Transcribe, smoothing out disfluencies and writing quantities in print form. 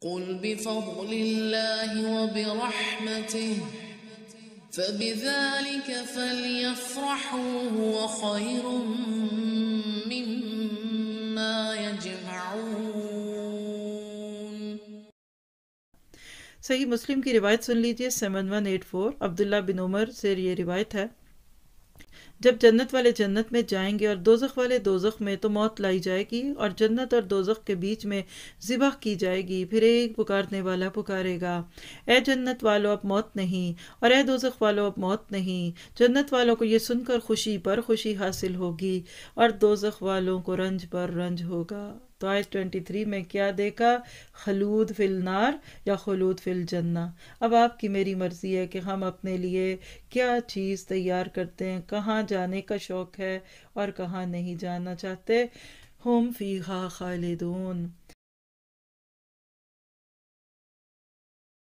قل بفضل الله وبرحمته فبذلك فليفرحوا هو خير مما يجمعون۔ صحیح مسلم کی روایت سن لیجئے 7184، عبداللہ بن عمر سے یہ روایت ہے، جب جنت والے جنت میں جائیں گے اور دوزخ والے دوزخ میں تو موت لائی جائے گی اور جنت اور دوزخ کے بیچ میں ذبح کی جائے گی، پھر ایک پکارنے والا پکارے گا، اے جنت والو اب موت نہیں، اور اے دوزخ والو اب موت نہیں۔ جنت والوں کو یہ سن کر خوشی پر خوشی حاصل ہوگی اور دوزخ والوں کو رنج پر رنج ہوگا۔ تو آیت 23 میں کیا دیکھا؟ خلود فی النار یا خلود فی الجنہ۔ اب آپ کی میری مرضی ہے کہ ہم اپنے لیے کیا چیز تیار کرتے ہیں، کہاں جانے کا شوق ہے اور کہاں نہیں جانا چاہتے۔ ہم فیہا خالدون۔